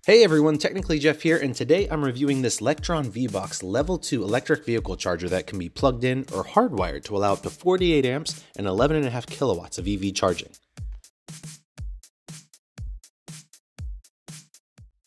Hey everyone, Technically Jeff here, and today I'm reviewing this Lectron VBox Level 2 electric vehicle charger that can be plugged in or hardwired to allow up to 48 amps and 11.5 kilowatts of EV charging.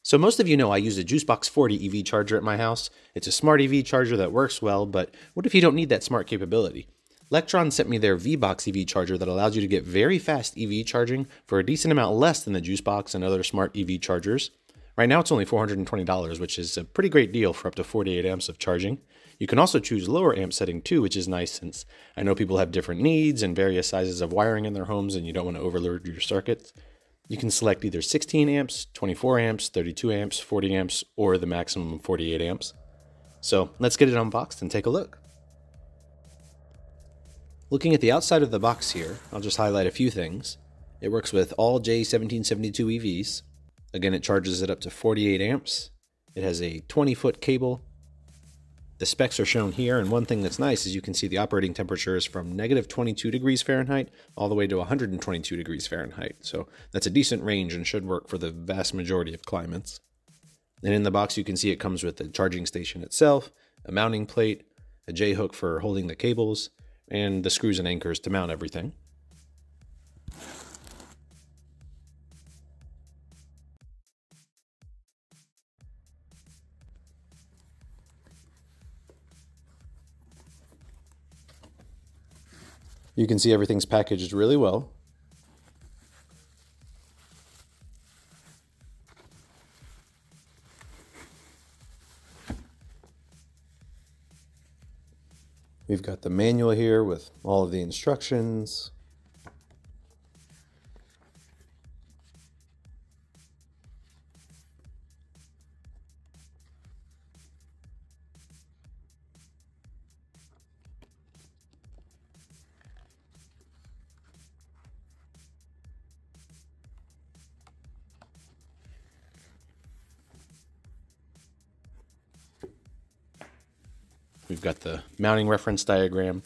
So most of you know I use a Juicebox 40 EV charger at my house. It's a smart EV charger that works well, but what if you don't need that smart capability? Lectron sent me their VBox EV charger that allows you to get very fast EV charging for a decent amount less than the Juicebox and other smart EV chargers. Right now it's only $420, which is a pretty great deal for up to 48 amps of charging. You can also choose lower amp setting too, which is nice since I know people have different needs and various sizes of wiring in their homes and you don't want to overload your circuits. You can select either 16 amps, 24 amps, 32 amps, 40 amps, or the maximum 48 amps. So let's get it unboxed and take a look. Looking at the outside of the box here, I'll just highlight a few things. It works with all J1772 EVs. Again, it charges it up to 48 amps. It has a 20-foot cable. The specs are shown here, and one thing that's nice is you can see the operating temperature is from negative 22 degrees Fahrenheit all the way to 122 degrees Fahrenheit. So that's a decent range and should work for the vast majority of climates. And in the box you can see it comes with the charging station itself, a mounting plate, a J-hook for holding the cables, and the screws and anchors to mount everything. You can see everything's packaged really well. We've got the manual here with all of the instructions. We've got the mounting reference diagram.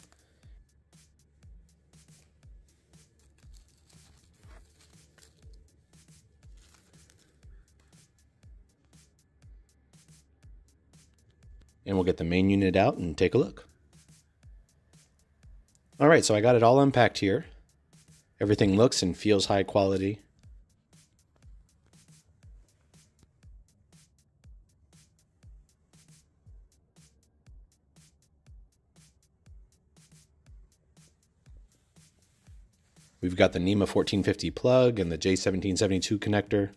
And we'll get the main unit out and take a look. All right, so I got it all unpacked here. Everything looks and feels high quality. We've got the NEMA 1450 plug and the J1772 connector.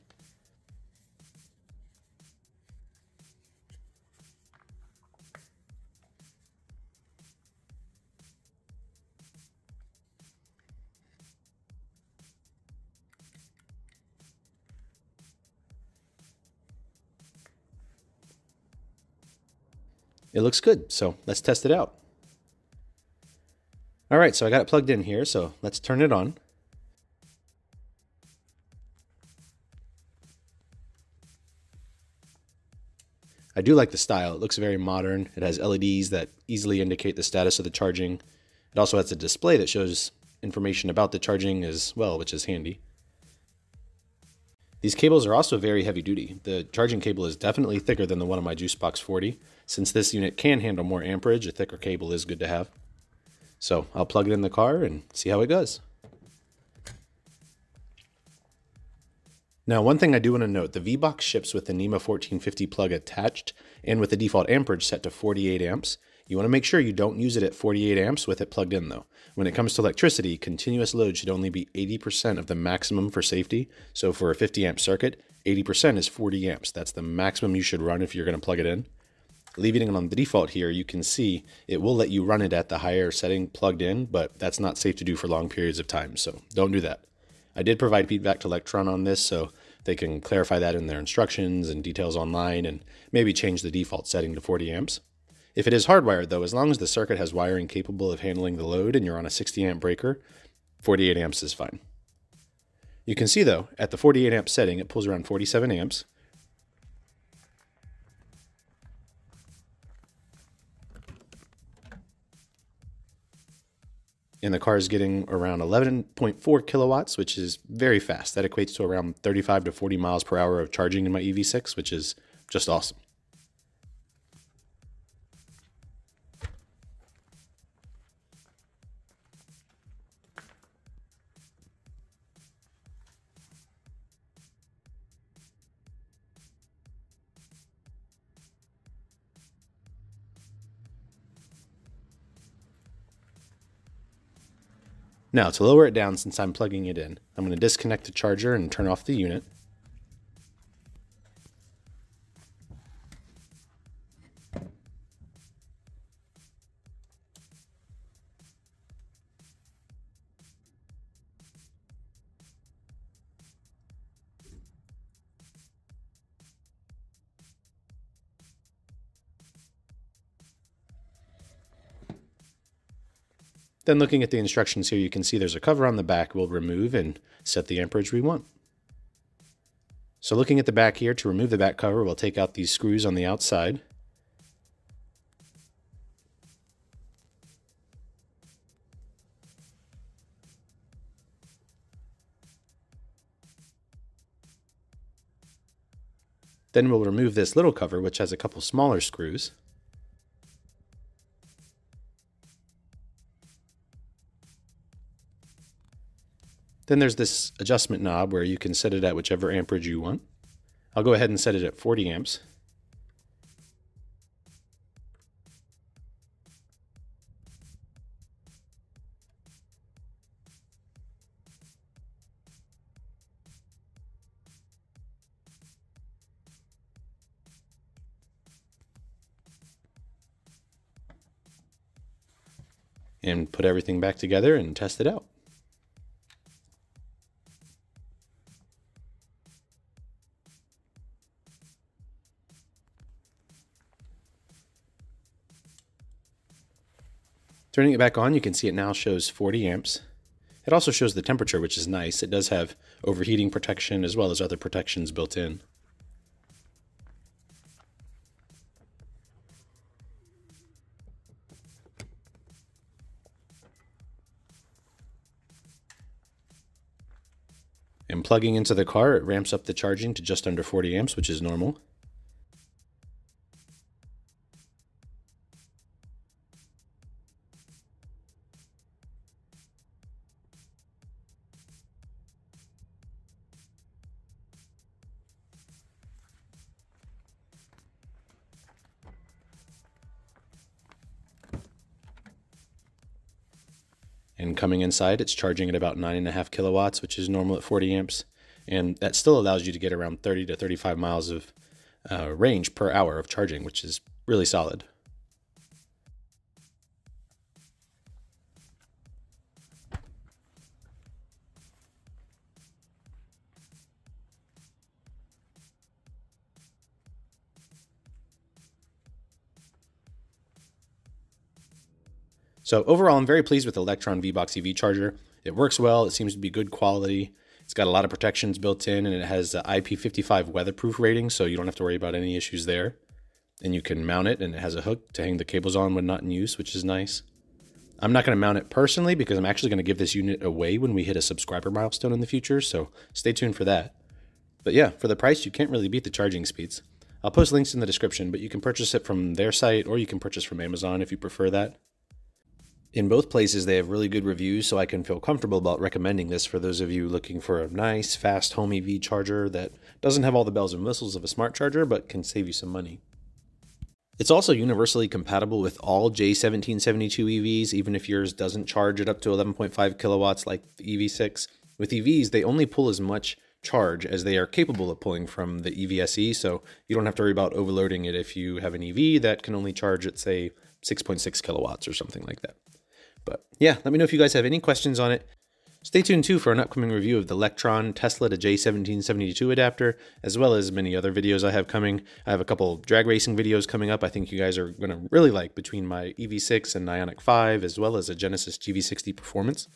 It looks good, so let's test it out. All right, so I got it plugged in here, so let's turn it on. I do like the style. It looks very modern. It has LEDs that easily indicate the status of the charging. It also has a display that shows information about the charging as well, which is handy. These cables are also very heavy duty. The charging cable is definitely thicker than the one on my Juicebox 40. Since this unit can handle more amperage, a thicker cable is good to have. So I'll plug it in the car and see how it goes. Now, one thing I do want to note, the VBox ships with the NEMA 1450 plug attached and with the default amperage set to 48 amps. You want to make sure you don't use it at 48 amps with it plugged in though. When it comes to electricity, continuous load should only be 80% of the maximum for safety. So for a 50 amp circuit, 80% is 40 amps. That's the maximum you should run if you're going to plug it in. Leaving it on the default here, you can see it will let you run it at the higher setting plugged in, but that's not safe to do for long periods of time, so don't do that. I did provide feedback to Lectron on this, so they can clarify that in their instructions and details online and maybe change the default setting to 40 amps. If it is hardwired though, as long as the circuit has wiring capable of handling the load and you're on a 60 amp breaker, 48 amps is fine. You can see though, at the 48 amp setting, it pulls around 47 amps. and the car is getting around 11.4 kilowatts, which is very fast. That equates to around 35 to 40 miles per hour of charging in my EV6, which is just awesome. Now, to lower it down, since I'm plugging it in, I'm going to disconnect the charger and turn off the unit. Then looking at the instructions here, you can see there's a cover on the back we'll remove and set the amperage we want. So looking at the back here, to remove the back cover, we'll take out these screws on the outside. Then we'll remove this little cover, which has a couple smaller screws. Then there's this adjustment knob where you can set it at whichever amperage you want. I'll go ahead and set it at 40 amps. And put everything back together and test it out. Turning it back on, you can see it now shows 40 amps. It also shows the temperature, which is nice. It does have overheating protection as well as other protections built in. And plugging into the car, it ramps up the charging to just under 40 amps, which is normal. And coming inside, it's charging at about 9.5 kilowatts, which is normal at 40 amps. And that still allows you to get around 30 to 35 miles of range per hour of charging, which is really solid. So overall, I'm very pleased with the Lectron VBox EV charger. It works well, it seems to be good quality. It's got a lot of protections built in, and it has the IP55 weatherproof rating, so you don't have to worry about any issues there. And you can mount it, and it has a hook to hang the cables on when not in use, which is nice. I'm not going to mount it personally because I'm actually going to give this unit away when we hit a subscriber milestone in the future, so stay tuned for that. But yeah, for the price, you can't really beat the charging speeds. I'll post links in the description, but you can purchase it from their site, or you can purchase from Amazon if you prefer that. In both places, they have really good reviews, so I can feel comfortable about recommending this for those of you looking for a nice, fast home EV charger that doesn't have all the bells and whistles of a smart charger, but can save you some money. It's also universally compatible with all J1772 EVs, even if yours doesn't charge it up to 11.5 kilowatts like the EV6. With EVs, they only pull as much charge as they are capable of pulling from the EVSE, so you don't have to worry about overloading it if you have an EV that can only charge at, say, 6.6 kilowatts or something like that. But yeah, let me know if you guys have any questions on it. Stay tuned too for an upcoming review of the Lectron Tesla to J1772 adapter, as well as many other videos I have coming. I have a couple drag racing videos coming up I think you guys are going to really like between my EV6 and Ioniq 5, as well as a Genesis GV60 Performance.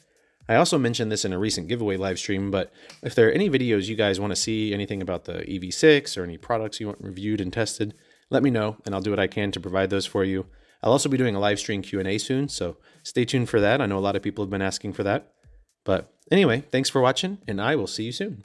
I also mentioned this in a recent giveaway live stream, but if there are any videos you guys want to see, anything about the EV6 or any products you want reviewed and tested, let me know and I'll do what I can to provide those for you. I'll also be doing a live stream Q&A soon, so stay tuned for that. I know a lot of people have been asking for that. But anyway, thanks for watching, and I will see you soon.